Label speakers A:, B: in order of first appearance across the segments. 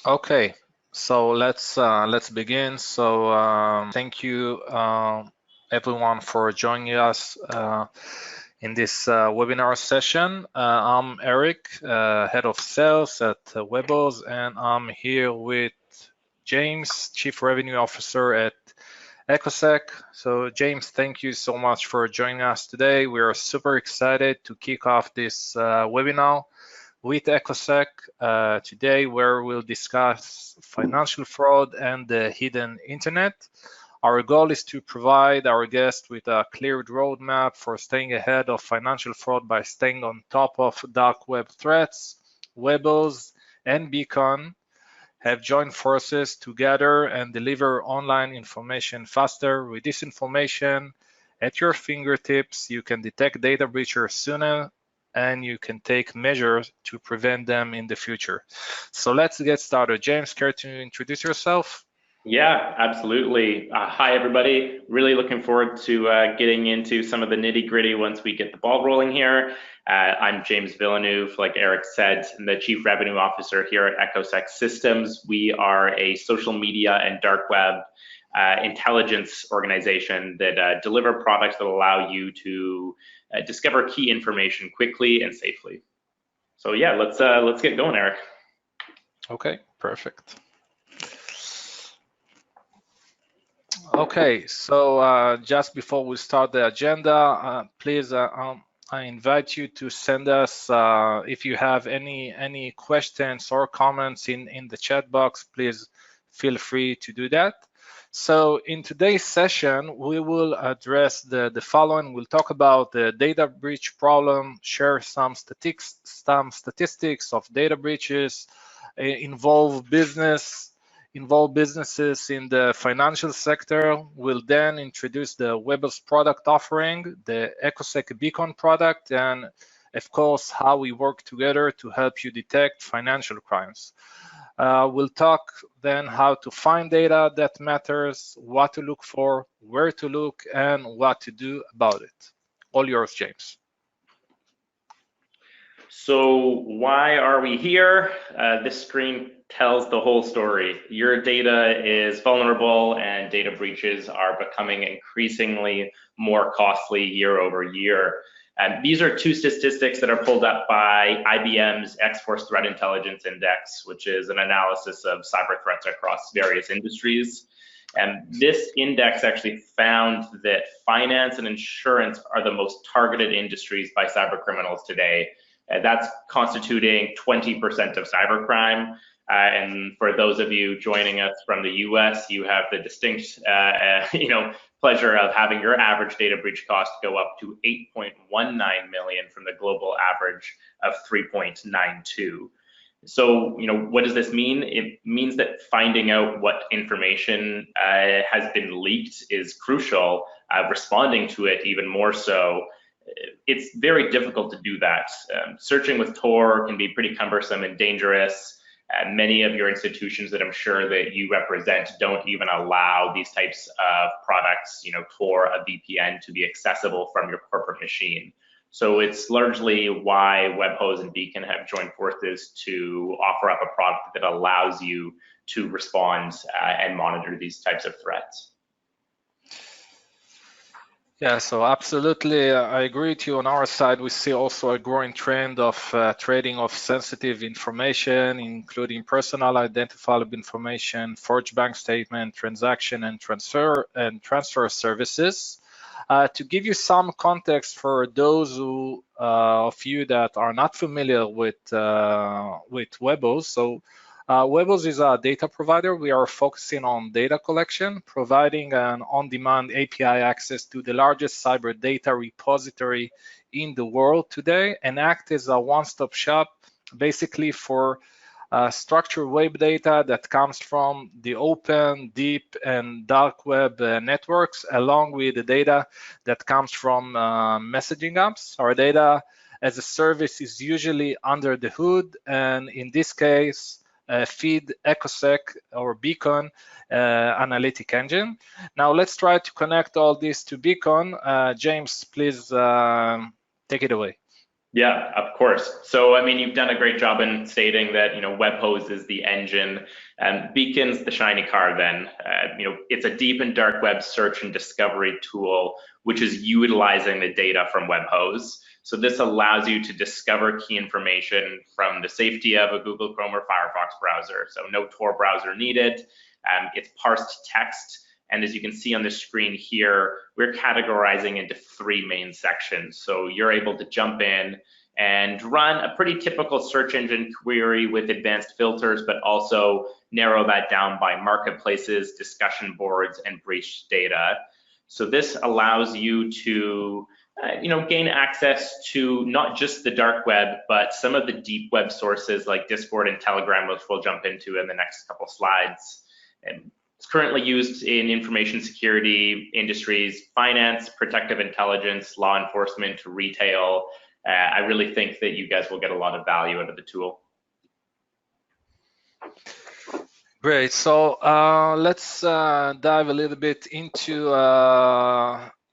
A: Okay, so let's begin. So thank you everyone for joining us in this webinar session. I'm Eric, head of sales at Webz, and I'm here with James, Chief Revenue Officer at Echosec. So James, thank you so much for joining us today. We are super excited to kick off this webinar with Echosec today, where we'll discuss financial fraud and the hidden internet. Our goal is to provide our guests with a clear roadmap for staying ahead of financial fraud by staying on top of dark web threats. Webz and Beacon have joined forces to gather and deliver online information faster. With this information at your fingertips, you can detect data breaches sooner and you can take measures to prevent them in the future. So let's get started. James, care to introduce yourself?
B: Yeah, absolutely. Hi, everybody. Really looking forward to getting into some of the nitty gritty once we get the ball rolling here. I'm James Villeneuve, like Eric said, I'm the Chief Revenue Officer here at Echosec Systems. We are a social media and dark web intelligence organization that deliver products that allow you to discover key information quickly and safely. So yeah, let's get going, Eric.
A: Okay, perfect. Okay, so just before we start the agenda, please, I invite you to send us, if you have any questions or comments in the chat box, please feel free to do that. So in today's session, we will address the following. We'll talk about the data breach problem, share some statistics of data breaches, involve businesses in the financial sector. We'll then introduce the Webz product offering, the Echosec Beacon product, and of course, how we work together to help you detect financial crimes. We'll talk then how to find data that matters, what to look for, where to look, and what to do about it. All yours, James.
B: So why are we here? This screen tells the whole story. Your data is vulnerable and data breaches are becoming increasingly more costly year over year. And these are two statistics that are pulled up by IBM's X-Force Threat Intelligence Index, which is an analysis of cyber threats across various industries. And this index actually found that finance and insurance are the most targeted industries by cyber criminals today. That's constituting 20% of cybercrime. And for those of you joining us from the US, you have the distinct pleasure of having your average data breach cost go up to 8.19 million from the global average of 3.92. So, what does this mean? It means that finding out what information has been leaked is crucial, responding to it even more so. It's very difficult to do that. Searching with Tor can be pretty cumbersome and dangerous. Many of your institutions that I'm sure that you represent don't even allow these types of products, Tor, a VPN, to be accessible from your corporate machine. So it's largely why Webz and Beacon have joined forces to offer up a product that allows you to respond and monitor these types of threats.
A: Yeah, so absolutely, I agree with you. On our side, we see also a growing trend of trading of sensitive information, including personal identifiable information, forged bank statement, transaction and transfer services. To give you some context for those of you that are not familiar with Webz, so Webz is a data provider. We are focusing on data collection, providing an on-demand API access to the largest cyber data repository in the world today, and act as a one-stop shop basically for structured web data that comes from the open, deep, and dark web networks, along with the data that comes from messaging apps. Our data as a service is usually under the hood, and in this case, feed Echosec or Beacon analytic engine. Now let's try to connect all this to Beacon. James, please take it away.
B: Yeah, of course. So, I mean, you've done a great job in stating that, Webhose is the engine and Beacon's the shiny car then. It's a deep and dark web search and discovery tool, which is utilizing the data from Webhose. So this allows you to discover key information from the safety of a Google Chrome or Firefox browser. So no Tor browser needed. It's parsed text. And as you can see on the screen here, we're categorizing into 3 main sections. So you're able to jump in and run a pretty typical search engine query with advanced filters, but also narrow that down by marketplaces, discussion boards, and breached data. So this allows you to gain access to not just the dark web, but some of the deep web sources like Discord and Telegram, which we'll jump into in the next couple slides. And it's currently used in information security industries, finance, protective intelligence, law enforcement, retail. I really think that you guys will get a lot of value out of the tool.
A: Great. So let's dive a little bit into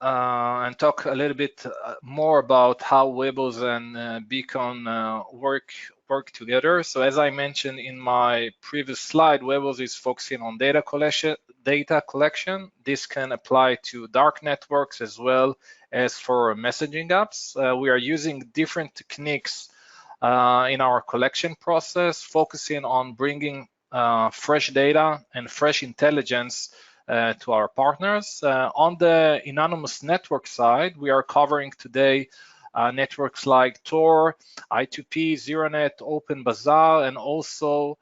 A: and talk a little bit more about how Webz and Beacon work together. So as I mentioned in my previous slide, Webz is focusing on data collection. This can apply to dark networks as well as for messaging apps. We are using different techniques in our collection process, focusing on bringing fresh data and fresh intelligence to our partners. On the anonymous network side, we are covering today networks like Tor, I2P, ZeroNet, OpenBazaar, and also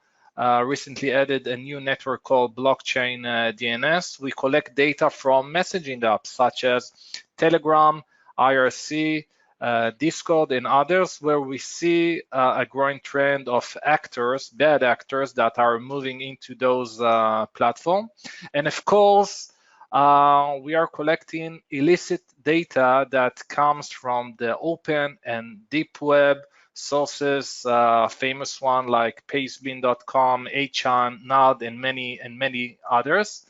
A: recently added a new network called Blockchain DNS. We collect data from messaging apps such as Telegram, IRC, Discord, and others, where we see a growing trend of bad actors that are moving into those platforms. And of course, we are collecting illicit data that comes from the open and deep web sources, famous one like pastebin.com, 8chan, Nod, and many others.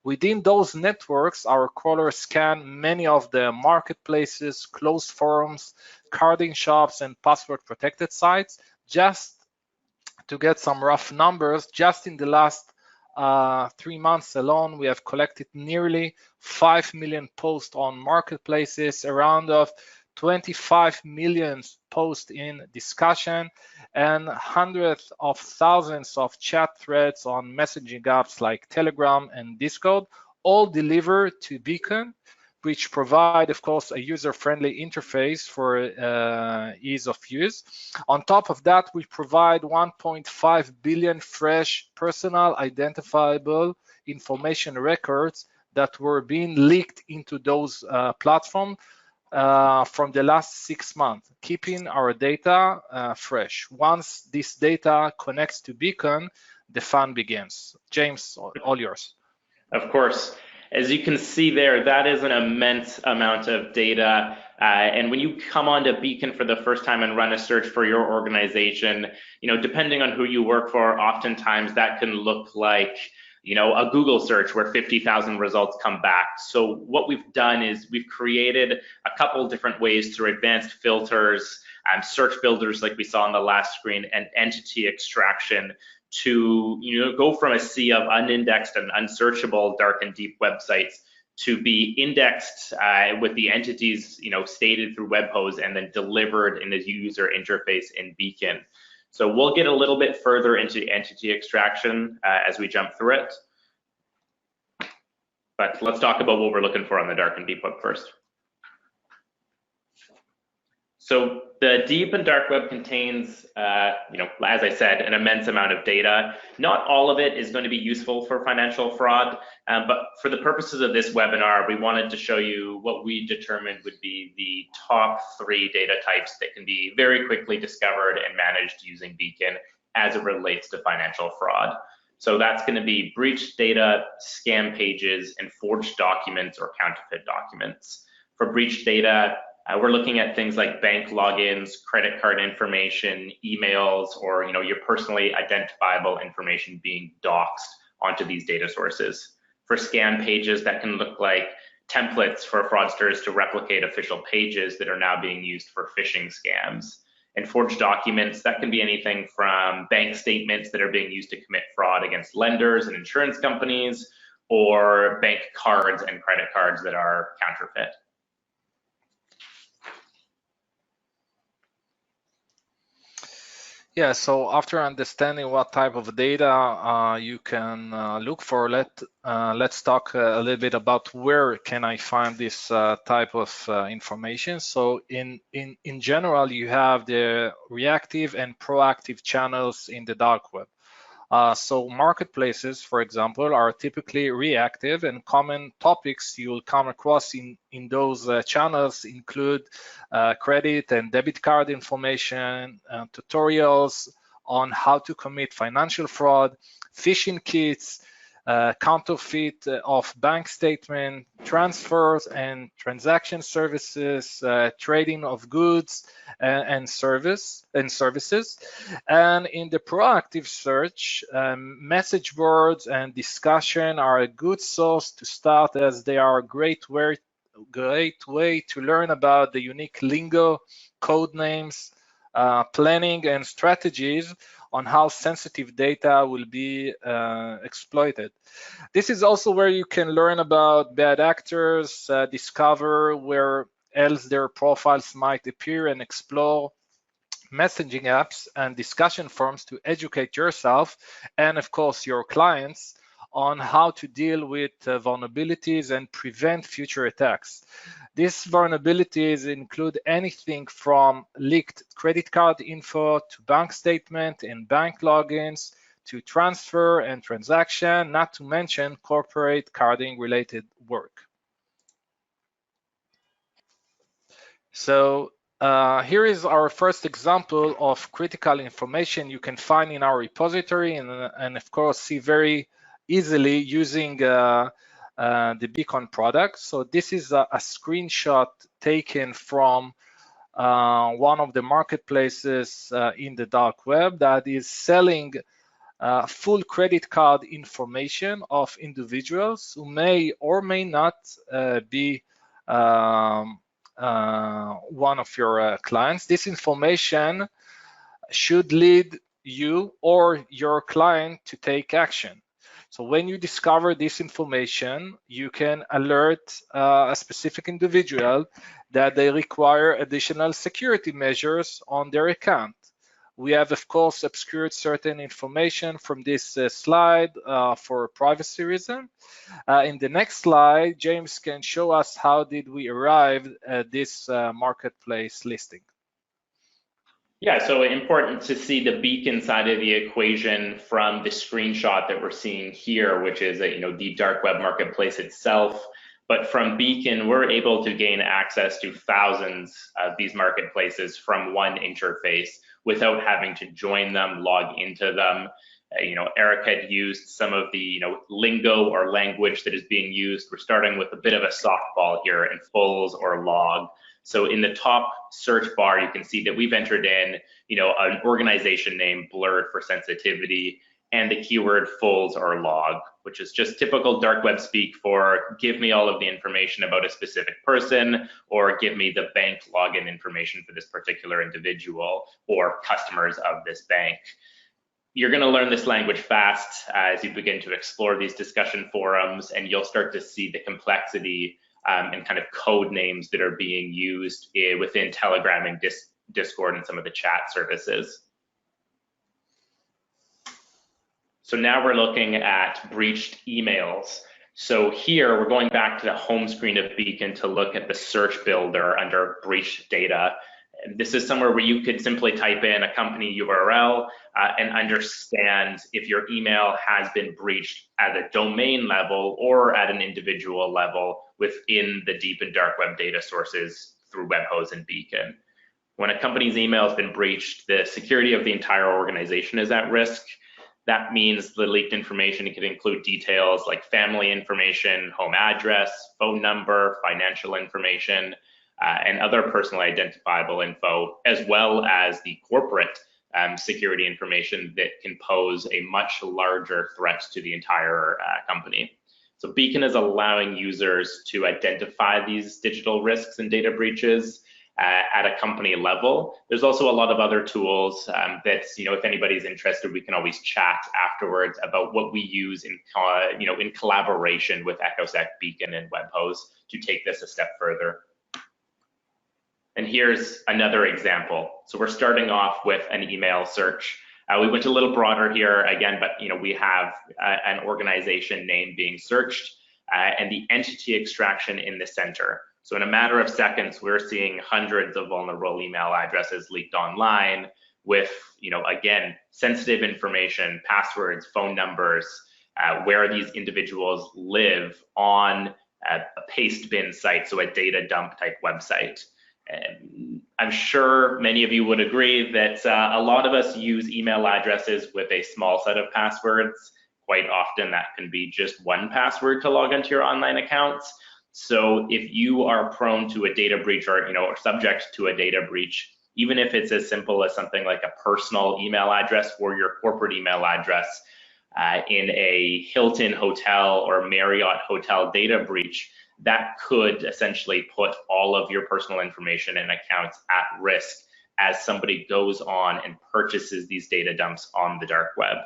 A: Within those networks, our crawlers scan many of the marketplaces, closed forums, carding shops, and password-protected sites. Just to get some rough numbers, just in the last 3 months alone, we have collected nearly 5 million posts on marketplaces, around of 25 million posts in discussion, and hundreds of thousands of chat threads on messaging apps like Telegram and Discord, all delivered to Beacon, which provide, of course, a user-friendly interface for ease of use. On top of that, we provide 1.5 billion fresh personal identifiable information records that were being leaked into those platforms from the last 6 months, keeping our data fresh. Once this data connects to Beacon, the fun begins. James, all yours.
B: Of course. As you can see there, that is an immense amount of data. And when you come onto Beacon for the first time and run a search for your organization, depending on who you work for, oftentimes that can look like a Google search where 50,000 results come back. So what we've done is we've created a couple different ways through advanced filters, search builders like we saw on the last screen, and entity extraction to go from a sea of unindexed and unsearchable dark and deep websites to be indexed with the entities stated through Webhose and then delivered in the user interface in Beacon. So we'll get a little bit further into entity extraction as we jump through it. But let's talk about what we're looking for on the dark and deep web first. So the deep and dark web contains, as I said, an immense amount of data. Not all of it is going to be useful for financial fraud, but for the purposes of this webinar, we wanted to show you what we determined would be the top 3 data types that can be very quickly discovered and managed using Beacon as it relates to financial fraud. So that's going to be breached data, scam pages, and forged documents or counterfeit documents. For breached data, we're looking at things like bank logins, credit card information, emails, or your personally identifiable information being doxed onto these data sources. For scam pages, that can look like templates for fraudsters to replicate official pages that are now being used for phishing scams. And forged documents, that can be anything from bank statements that are being used to commit fraud against lenders and insurance companies, or bank cards and credit cards that are counterfeit.
A: Yeah, so after understanding what type of data you can look for, let's talk a little bit about where can I find this type of information. So in general, you have the reactive and proactive channels in the dark web. So marketplaces, for example, are typically reactive, and common topics you'll come across in those channels include credit and debit card information, tutorials on how to commit financial fraud, phishing kits, counterfeit of bank statement, transfers and transaction services, trading of goods and services. And in the proactive search, message boards and discussion are a good source to start, as they are a great way to learn about the unique lingo, code names, planning and strategies on how sensitive data will be exploited. This is also where you can learn about bad actors, discover where else their profiles might appear, and explore messaging apps and discussion forums to educate yourself and, of course, your clients on how to deal with vulnerabilities and prevent future attacks. These vulnerabilities include anything from leaked credit card info to bank statement and bank logins to transfer and transaction, not to mention corporate carding related work. So here is our first example of critical information you can find in our repository, and of course see very easily using the Beacon product. So this is a screenshot taken from one of the marketplaces in the dark web that is selling full credit card information of individuals who may or may not be one of your clients. This information should lead you or your client to take action. So when you discover this information, you can alert a specific individual that they require additional security measures on their account. We have, of course, obscured certain information from this slide for privacy reason. In the next slide, James can show us how did we arrive at this marketplace listing.
B: Yeah, so important to see the Beacon side of the equation from the screenshot that we're seeing here, which is the dark web marketplace itself. But from Beacon, we're able to gain access to thousands of these marketplaces from one interface without having to join them, log into them. Eric had used some of the lingo or language that is being used. We're starting with a bit of a softball here in fulls or log. So in the top search bar, you can see that we've entered in, an organization name blurred for sensitivity, and the keyword fulls or log, which is just typical dark web speak for give me all of the information about a specific person, or give me the bank login information for this particular individual or customers of this bank. You're going to learn this language fast as you begin to explore these discussion forums, and you'll start to see the complexity and kind of code names that are being used within Telegram and Discord and some of the chat services. So now we're looking at breached emails. So here we're going back to the home screen of Beacon to look at the search builder under breached data. And this is somewhere where you could simply type in a company URL and understand if your email has been breached at a domain level or at an individual level within the deep and dark web data sources through Webhose and Beacon. When a company's email has been breached, the security of the entire organization is at risk. That means the leaked information could include details like family information, home address, phone number, financial information, and other personal identifiable info, as well as the corporate security information that can pose a much larger threat to the entire company. So Beacon is allowing users to identify these digital risks and data breaches at a company level. There's also a lot of other tools that, if anybody's interested, we can always chat afterwards about what we use in, in collaboration with Echosec Beacon and Webhose to take this a step further. And here's another example. So we're starting off with an email search. We went a little broader here again, but we have an organization name being searched and the entity extraction in the center. So in a matter of seconds, we're seeing hundreds of vulnerable email addresses leaked online with, again, sensitive information, passwords, phone numbers, where these individuals live on a paste bin site, so a data dump type website. And I'm sure many of you would agree that a lot of us use email addresses with a small set of passwords. Quite often that can be just one password to log into your online accounts. So if you are prone to a data breach or subject to a data breach, even if it's as simple as something like a personal email address or your corporate email address in a Hilton hotel or Marriott hotel data breach, that could essentially put all of your personal information and accounts at risk as somebody goes on and purchases these data dumps on the dark web.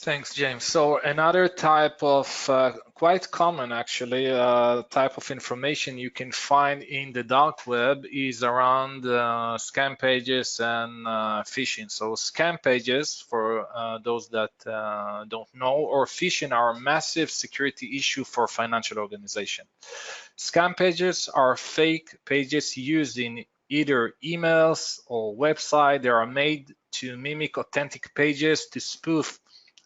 A: Thanks, James. So another type of, quite common actually, type of information you can find in the dark web is around scam pages and phishing. So scam pages, for those that don't know, or phishing are a massive security issue for financial organizations. Scam pages are fake pages used in either emails or website. They are made to mimic authentic pages to spoof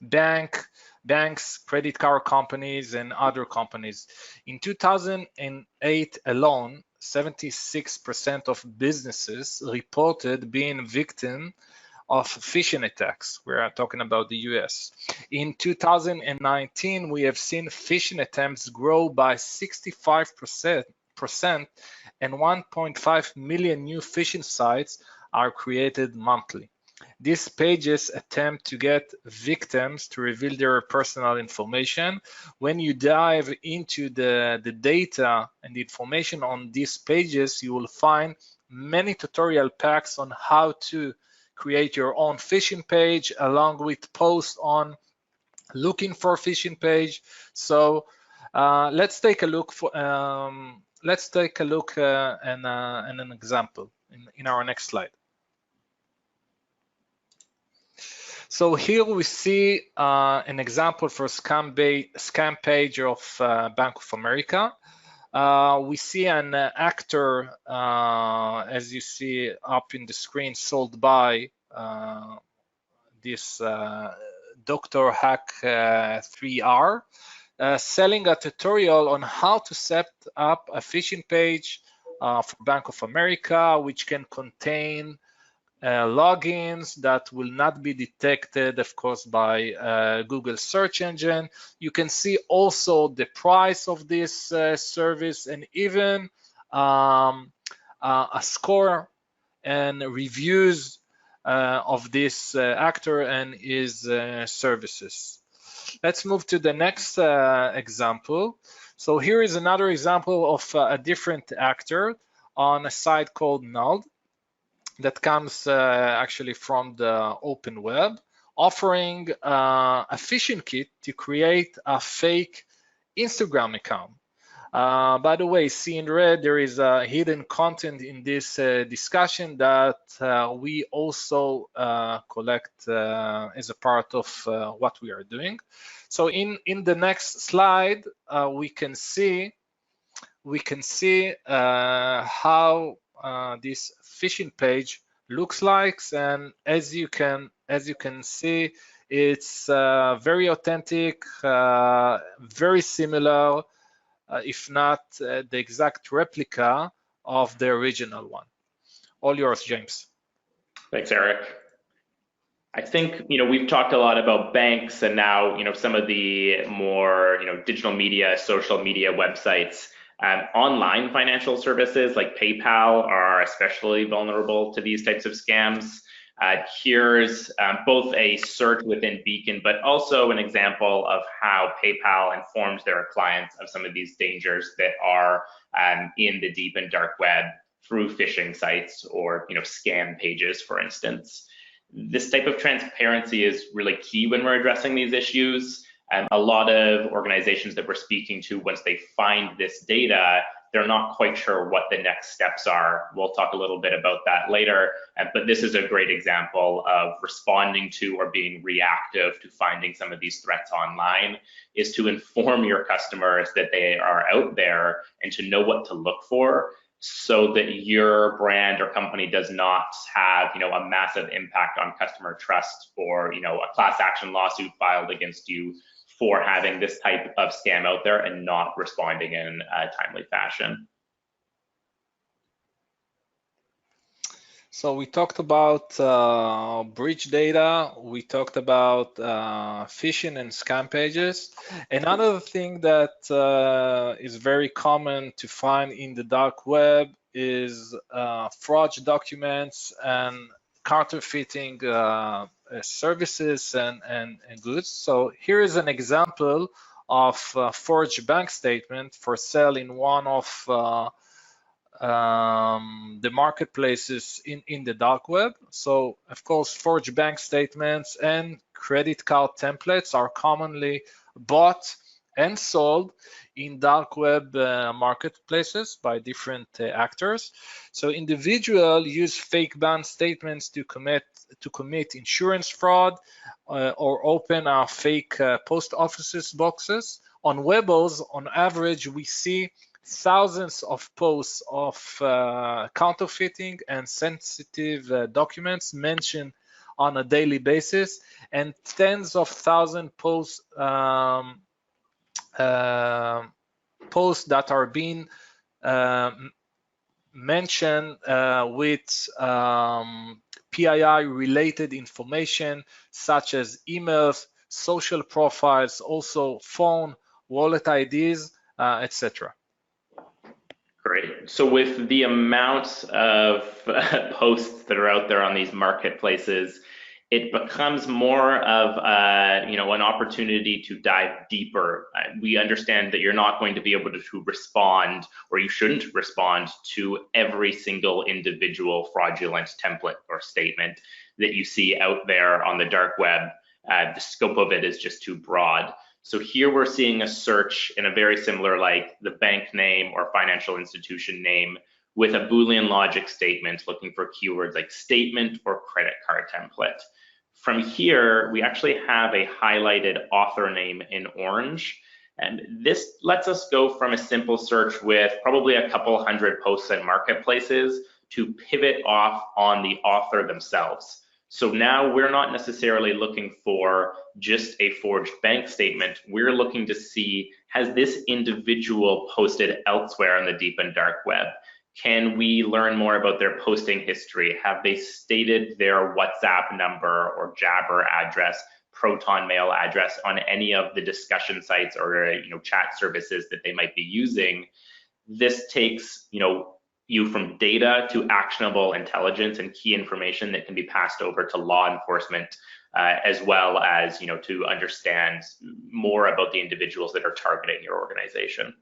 A: banks, credit card companies, and other companies. In 2008 alone, 76% of businesses reported being victim of phishing attacks. We're talking about the US. In 2019, we have seen phishing attempts grow by 65%, and 1.5 million new phishing sites are created monthly. These pages attempt to get victims to reveal their personal information. When you dive into the data and the information on these pages, you will find many tutorial packs on how to create your own phishing page, along with posts on looking for phishing page. So let's take a look for and an example in our next slide. So here we see an example for scam page of Bank of America. We see an actor, as you see up in the screen, sold by this Dr. Hack 3R, selling a tutorial on how to set up a phishing page for Bank of America, which can contain logins that will not be detected, of course, by Google search engine. You can see also the price of this service, and even a score and reviews of this actor and his services. Let's move to the next example. So here is another example of a different actor on a site called Null, that comes actually from the open web, offering a phishing kit to create a fake Instagram account. By the way, see in red, there is hidden content in this discussion that we also collect as a part of what we are doing. So in the next slide, we can see how this phishing page looks like, and as you can see, it's very authentic, very similar, if not the exact replica of the original one. All yours, James.
B: Thanks, Eric. I think we've talked a lot about banks, and now some of the more digital media, social media websites. Online financial services like PayPal are especially vulnerable to these types of scams. Here's both a search within Beacon, but also an example of how PayPal informs their clients of some of these dangers that are in the deep and dark web through phishing sites or scam pages, for instance. This type of transparency is really key when we're addressing these issues. A lot of organizations that we're speaking to, once they find this data, they're not quite sure what the next steps are. We'll talk a little bit about that later, but this is a great example of responding to or being reactive to finding some of these threats online, is to inform your customers that they are out there and to know what to look for, so that your brand or company does not have a massive impact on customer trust, or a class action lawsuit filed against you for having this type of scam out there and not responding in a timely fashion.
A: So we talked about breach data, we talked about phishing and scam pages. Another thing that is very common to find in the dark web is fraud documents and counterfeiting services and goods. So here is an example of forged bank statement for sale in one of the marketplaces in the dark web. So of course, forged bank statements and credit card templates are commonly bought and sold in dark web marketplaces by different actors. So individuals use fake bank statements to commit insurance fraud or open fake post offices boxes. On Webz, on average, we see thousands of posts of counterfeiting and sensitive documents mentioned on a daily basis, and tens of thousands posts that are being mentioned with PII related information such as emails, social profiles, also phone, wallet IDs, etc.
B: Great. So with the amount of posts that are out there on these marketplaces, it becomes more of an opportunity to dive deeper. We understand that you're not going to be able to respond, or you shouldn't respond to every single individual fraudulent template or statement that you see out there on the dark web. The scope of it is just too broad. So here we're seeing a search in a very similar, like the bank name or financial institution name, with a Boolean logic statement looking for keywords like statement or credit card template. From here, we actually have a highlighted author name in orange. And this lets us go from a simple search with probably a couple hundred posts and marketplaces to pivot off on the author themselves. So now we're not necessarily looking for just a forged bank statement. We're looking to see, has this individual posted elsewhere in the deep and dark web? Can we learn more about their posting history? Have they stated their WhatsApp number or Jabber address, Proton Mail address on any of the discussion sites or chat services that they might be using? This takes you from data to actionable intelligence and key information that can be passed over to law enforcement, as well as to understand more about the individuals that are targeting your organization.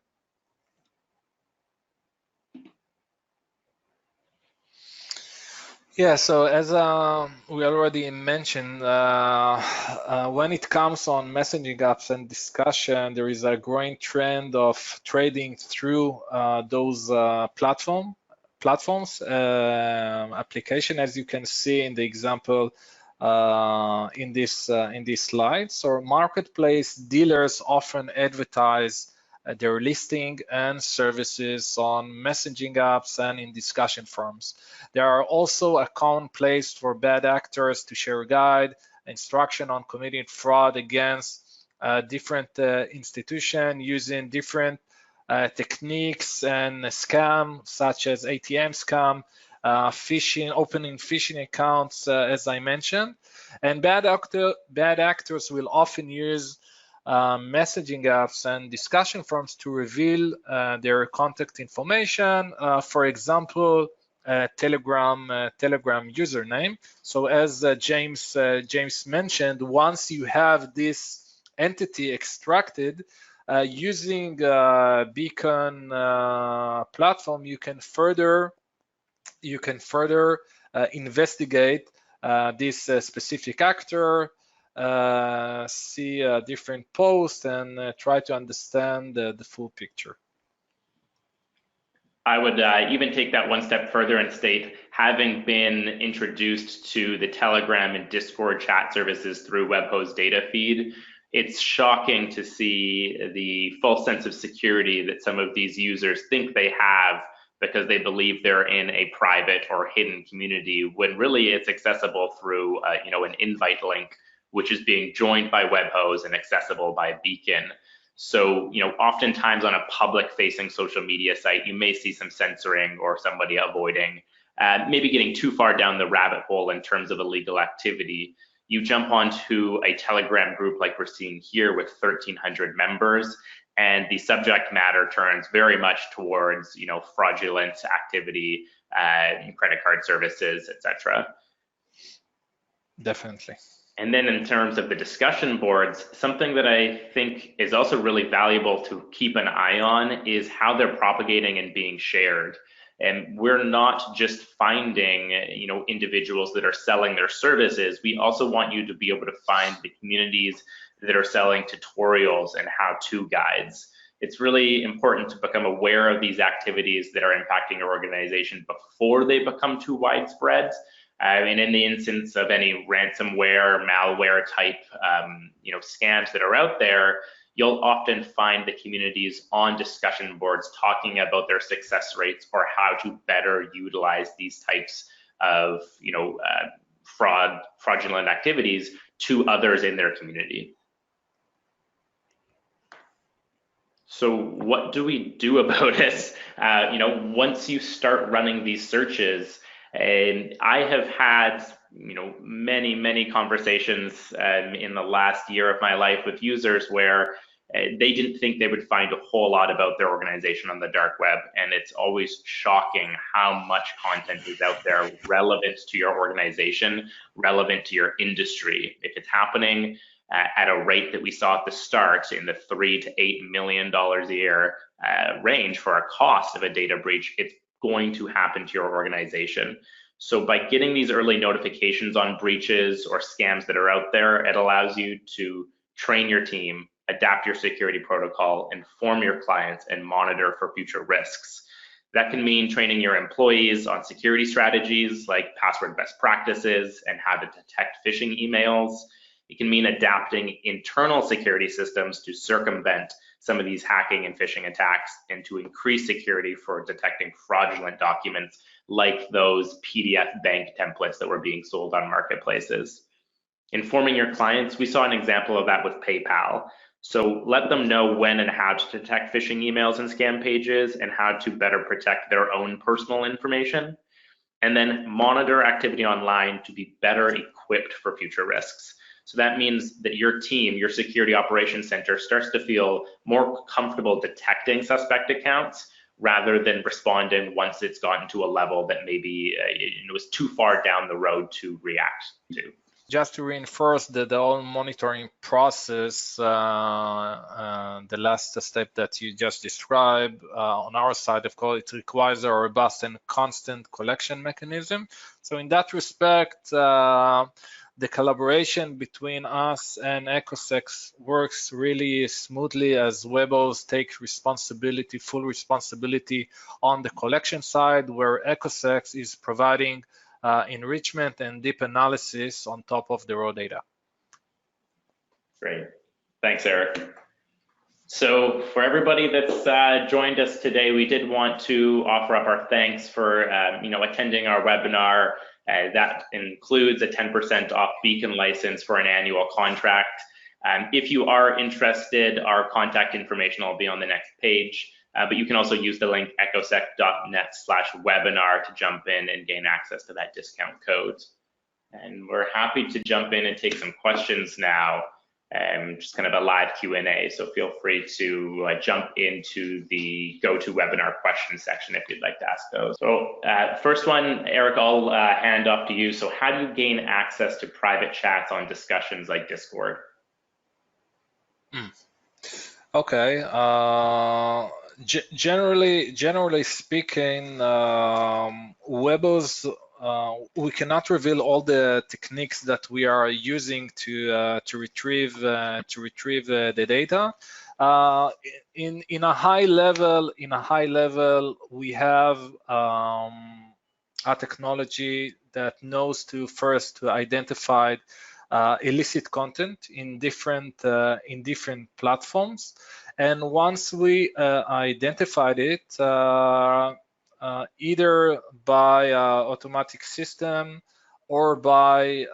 A: Yeah, so as we already mentioned, when it comes on messaging apps and discussion, there is a growing trend of trading through those platforms application, as you can see in the example in this slide. So marketplace dealers often advertise their listing and services on messaging apps and in discussion forums. There are also a common place for bad actors to share guide, instruction on committing fraud against different institutions using different techniques and scam, such as ATM scam, phishing, opening phishing accounts, as I mentioned. And bad actors will often use messaging apps and discussion forums to reveal their contact information. For example, Telegram username. So as James mentioned, once you have this entity extracted, using Beacon platform, you can further investigate this specific actor, see different posts, and try to understand the full picture.
B: I would even take that one step further and state, having been introduced to the Telegram and Discord chat services through Webho's data feed, it's shocking to see the false sense of security that some of these users think they have because they believe they're in a private or hidden community, when really it's accessible through an invite link, which is being joined by Webhos and accessible by Beacon. So, oftentimes on a public-facing social media site, you may see some censoring or somebody avoiding, maybe getting too far down the rabbit hole in terms of illegal activity. You jump onto a Telegram group like we're seeing here with 1,300 members, and the subject matter turns very much towards, fraudulent activity, credit card services, etc.
A: Definitely.
B: And then in terms of the discussion boards, something that I think is also really valuable to keep an eye on is how they're propagating and being shared. And we're not just finding, individuals that are selling their services. We also want you to be able to find the communities that are selling tutorials and how-to guides. It's really important to become aware of these activities that are impacting your organization before they become too widespread. And in the instance of any ransomware, malware type, scams that are out there, you'll often find the communities on discussion boards talking about their success rates or how to better utilize these types of, fraudulent activities to others in their community. So what do we do about it? Once you start running these searches, and I have had, many conversations in the last year of my life with users where they didn't think they would find a whole lot about their organization on the dark web. And it's always shocking how much content is out there relevant to your organization, relevant to your industry. If it's happening at a rate that we saw at the start in the $3 to $8 million a year range for a cost of a data breach, it's going to happen to your organization. So by getting these early notifications on breaches or scams that are out there, it allows you to train your team, adapt your security protocol, inform your clients, and monitor for future risks. That can mean training your employees on security strategies like password best practices and how to detect phishing emails. It can mean adapting internal security systems to circumvent some of these hacking and phishing attacks and to increase security for detecting fraudulent documents like those PDF bank templates that were being sold on marketplaces. Informing your clients, we saw an example of that with PayPal. So let them know when and how to detect phishing emails and scam pages and how to better protect their own personal information. And then monitor activity online to be better equipped for future risks. So that means that your team, your security operations center, starts to feel more comfortable detecting suspect accounts rather than responding once it's gotten to a level that maybe it was too far down the road to react to.
A: Just to reinforce the whole monitoring process, the last step that you just described, on our side, of course, it requires a robust and constant collection mechanism. So in that respect, the collaboration between us and Echosec works really smoothly as Webos take full responsibility on the collection side, where Echosec is providing enrichment and deep analysis on top of the raw data.
B: Great. Thanks, Eric. So for everybody that's joined us today, we did want to offer up our thanks for attending our webinar. That includes a 10% off Beacon license for an annual contract. If you are interested, our contact information will be on the next page, but you can also use the link echosec.net/webinar to jump in and gain access to that discount code. And we're happy to jump in and take some questions now. just kind of a live Q&A. So feel free to jump into the GoToWebinar question section if you'd like to ask those. So first one, Eric, I'll hand off to you. So how do you gain access to private chats on discussions like Discord?
A: Okay. Generally speaking, Webz, we cannot reveal all the techniques that we are using to retrieve the data. In a high level, we have a technology that knows to first identify illicit content in different platforms, and once we identified it, either by automatic system or by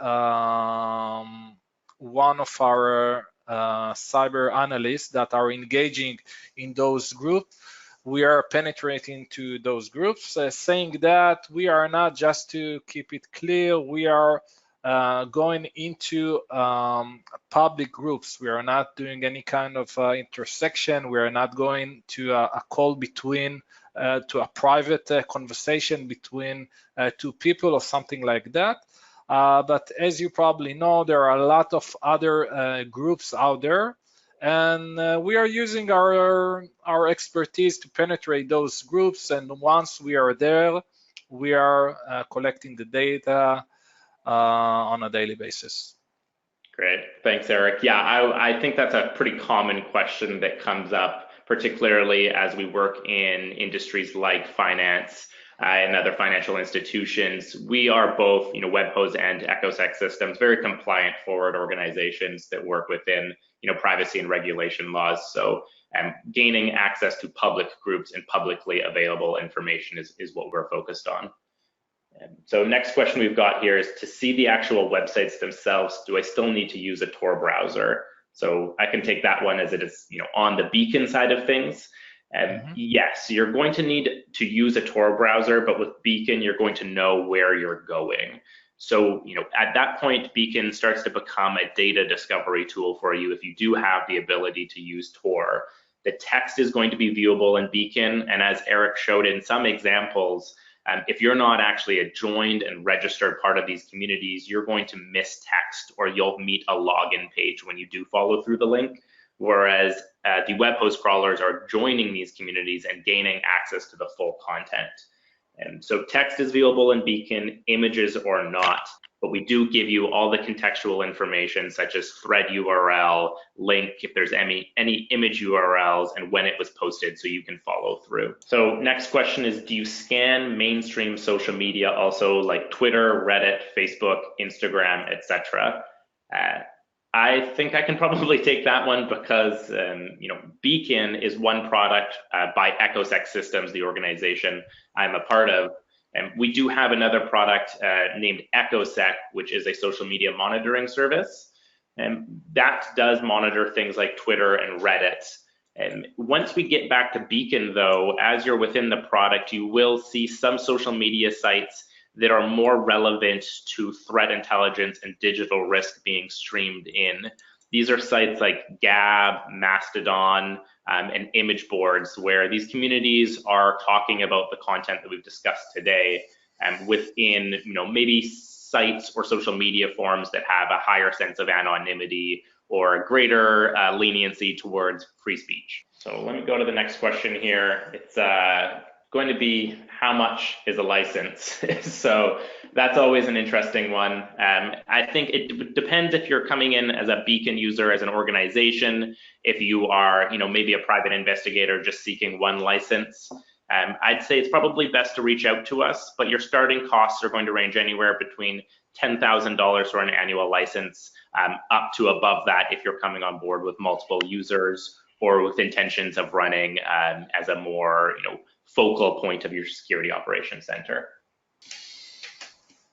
A: one of our cyber analysts that are engaging in those groups, we are penetrating to those groups, saying that we are not, just to keep it clear, we are going into public groups. We are not doing any kind of intersection. We are not going to a call between, to a private conversation between two people or something like that. But as you probably know, there are a lot of other groups out there, and we are using our expertise to penetrate those groups. And once we are there, we are collecting the data on a daily basis.
B: Great, thanks, Eric. Yeah, I think that's a pretty common question that comes up, particularly as we work in industries like finance and other financial institutions. We are both, Webhose and Echosec systems, very compliant forward organizations that work within, privacy and regulation laws. So gaining access to public groups and publicly available information is what we're focused on. So next question we've got here is, to see the actual websites themselves, do I still need to use a Tor browser? So I can take that one as it is, on the Beacon side of things. Yes, you're going to need to use a Tor browser, but with Beacon, you're going to know where you're going. So, at that point, Beacon starts to become a data discovery tool for you if you do have the ability to use Tor. The text is going to be viewable in Beacon, and as Eric showed in some examples, if you're not actually a joined and registered part of these communities, you're going to miss text, or you'll meet a login page when you do follow through the link. Whereas the web host crawlers are joining these communities and gaining access to the full content. And so text is viewable in Beacon, images or not, but we do give you all the contextual information such as thread URL, link, if there's any image URLs, and when it was posted, so you can follow through. So next question is, do you scan mainstream social media also, like Twitter, Reddit, Facebook, Instagram, etc.? I think I can probably take that one because Beacon is one product by Echosec Systems, the organization I'm a part of. And we do have another product named Echosec, which is a social media monitoring service. And that does monitor things like Twitter and Reddit. And once we get back to Beacon, though, as you're within the product, you will see some social media sites that are more relevant to threat intelligence and digital risk being streamed in. These are sites like Gab, Mastodon, and image boards, where these communities are talking about the content that we've discussed today, within maybe sites or social media forums that have a higher sense of anonymity or a greater leniency towards free speech. So let me go to the next question here. It's going to be, how much is a license? So that's always an interesting one. I think it depends if you're coming in as a Beacon user, as an organization, if you are maybe a private investigator just seeking one license. I'd say it's probably best to reach out to us, but your starting costs are going to range anywhere between $10,000 for an annual license, up to above that if you're coming on board with multiple users or with intentions of running as a more focal point of your security operations center.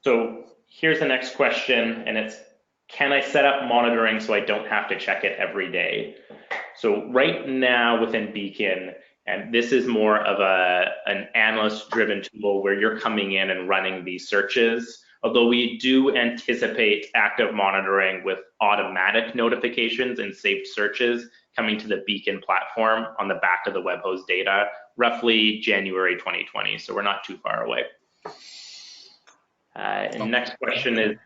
B: So here's the next question, and it's, can I set up monitoring so I don't have to check it every day? So right now within Beacon, and this is more of an analyst-driven tool where you're coming in and running these searches, although we do anticipate active monitoring with automatic notifications and saved searches coming to the Beacon platform on the back of the Webhost data, roughly January 2020. So we're not too far away. And next question is,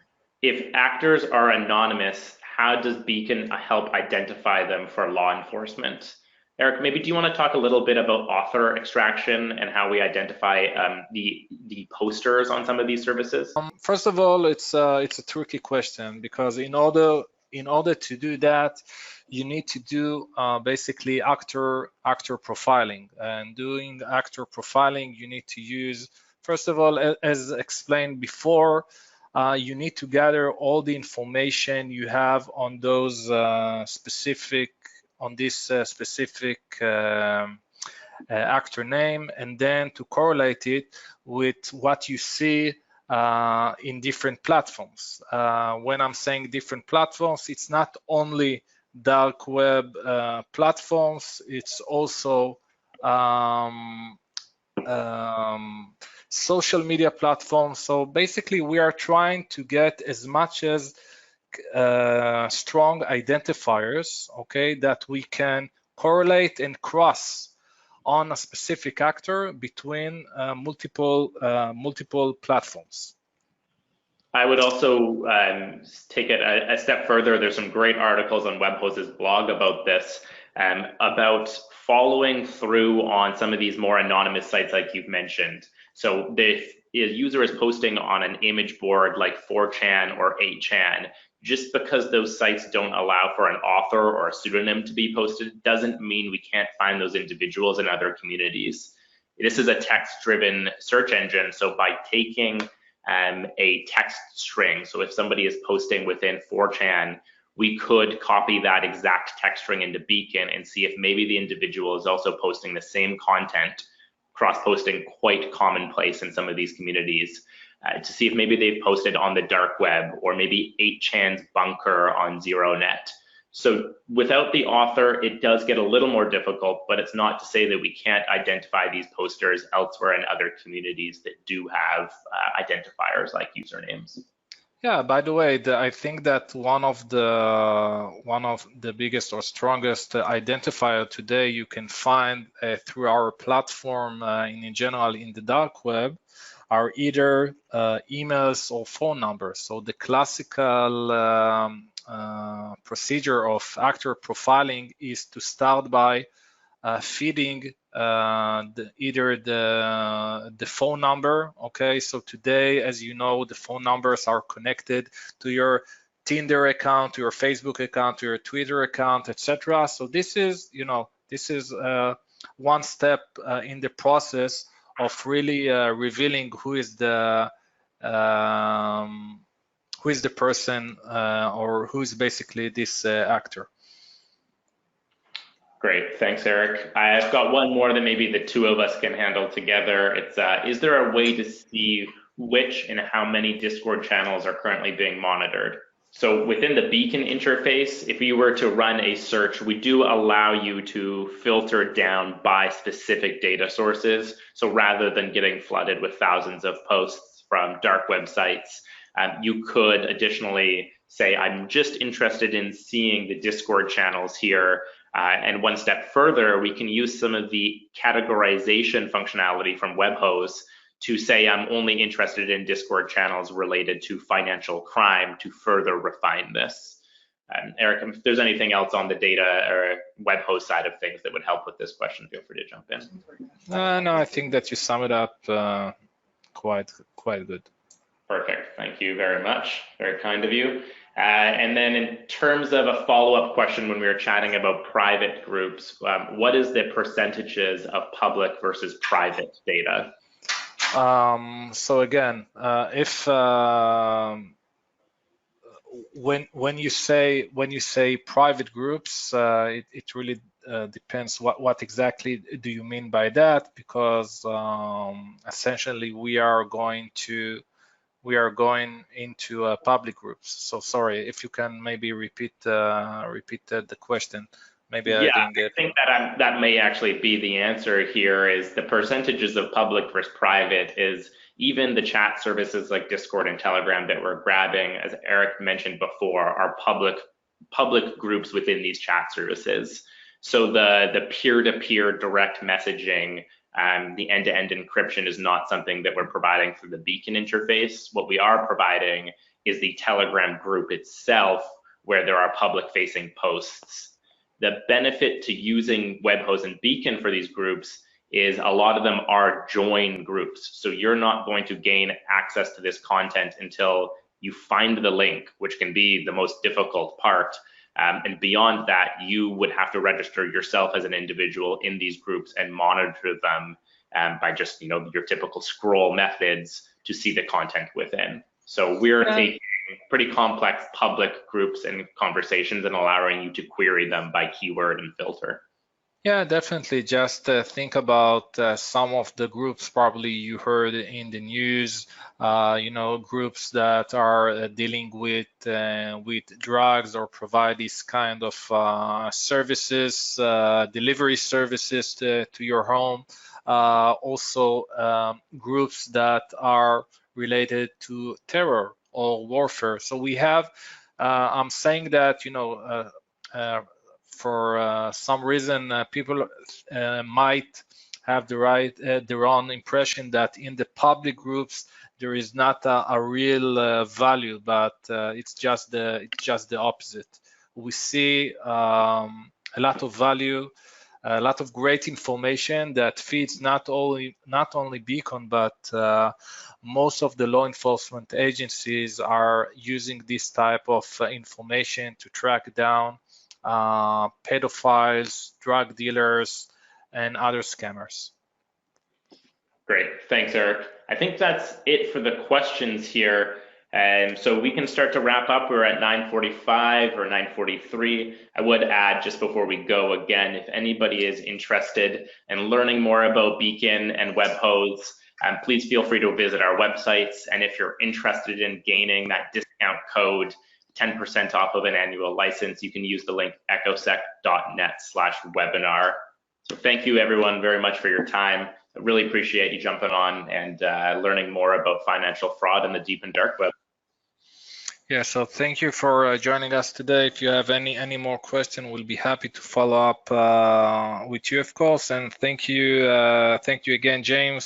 B: if actors are anonymous, how does Beacon help identify them for law enforcement? Eric, maybe do you want to talk a little bit about author extraction and how we identify the posters on some of these services?
A: First of all, it's a tricky question, because in order to do that, you need to do basically actor profiling. And doing actor profiling, you need to use, first of all, as explained before, you need to gather all the information you have on those specific actor name, and then to correlate it with what you see in different platforms. When I'm saying different platforms, it's not only dark web platforms, it's also social media platforms. So basically, we are trying to get as much as strong identifiers, okay, that we can correlate and cross on a specific actor between multiple platforms.
B: I would also take it a step further. There's some great articles on Webhost's blog about this, about following through on some of these more anonymous sites like you've mentioned. So if a user is posting on an image board like 4chan or 8chan, just because those sites don't allow for an author or a pseudonym to be posted doesn't mean we can't find those individuals in other communities. This is a text-driven search engine, so by taking a text string, so if somebody is posting within 4chan, we could copy that exact text string into Beacon and see if maybe the individual is also posting the same content, cross-posting quite commonplace in some of these communities, to see if maybe they've posted on the dark web or maybe 8chan's bunker on ZeroNet. So without the author, it does get a little more difficult, but it's not to say that we can't identify these posters elsewhere in other communities that do have identifiers like usernames.
A: Yeah, by the way, I think that one of the biggest or strongest identifier today you can find through our platform in general in the dark web are either emails or phone numbers. So the classical procedure of actor profiling is to start by feeding either the phone number. Okay, so today, as you know, the phone numbers are connected to your Tinder account, to your Facebook account, to your Twitter account, etc. So this is one step in the process of really revealing who is the person or who is basically this actor.
B: Great, thanks, Eric. I've got one more that maybe the two of us can handle together. It's is there a way to see which and how many Discord channels are currently being monitored? So within the Beacon interface, if you were to run a search, we do allow you to filter down by specific data sources. So rather than getting flooded with thousands of posts from dark websites, you could additionally say, I'm just interested in seeing the Discord channels here. And one step further, we can use some of the categorization functionality from Webhost to say I'm only interested in Discord channels related to financial crime to further refine this. Eric, if there's anything else on the data or Webhost side of things that would help with this question, feel free to jump in.
A: No, I think that you sum it up quite good.
B: Perfect, thank you very much. Very kind of you. And then in terms of a follow-up question when we were chatting about private groups, what is the percentages of public versus private data?
A: So again, if when you say private groups, it really depends what exactly do you mean by that, because essentially we are going into public groups. So sorry, if you can maybe repeat the question. Maybe I didn't get.
B: I think that may actually be the answer here. Is the percentages of public versus private is Even the chat services like Discord and Telegram that we're grabbing, as Eric mentioned before, are public groups within these chat services. So the peer-to-peer direct messaging, the end-to-end encryption is not something that we're providing through the Beacon interface. What we are providing is the Telegram group itself, where there are public-facing posts. The benefit to using Webhost and Beacon for these groups is a lot of them are join groups. So you're not going to gain access to this content until you find the link, which can be the most difficult part. And beyond that, you would have to register yourself as an individual in these groups and monitor them by just your typical scroll methods to see the content within. So we're taking pretty complex public groups and conversations and allowing you to query them by keyword and filter.
A: Yeah, definitely. Just think about some of the groups probably you heard in the news, groups that are dealing with drugs or provide this kind of services, delivery services to your home. Also, groups that are related to terror or warfare. So we have, I'm saying that, for some reason, people might have the wrong impression that in the public groups there is not a real value, but it's just the opposite. We see a lot of value, a lot of great information that feeds not only Beacon, but most of the law enforcement agencies are using this type of information to track down pedophiles, drug dealers, and other scammers.
B: Great, thanks, Eric. I think that's it for the questions here. So we can start to wrap up. We're at 9:45 or 9:43. I would add just before we go again, if anybody is interested in learning more about Beacon and Webhost, please feel free to visit our websites. And if you're interested in gaining that discount code, 10% off of an annual license, you can use the link echosec.net/webinar. So thank you everyone very much for your time. I really appreciate you jumping on and learning more about financial fraud in the deep and dark web.
A: Yeah, so thank you for joining us today. If you have any more questions, we'll be happy to follow up with you, of course. And thank you again, James.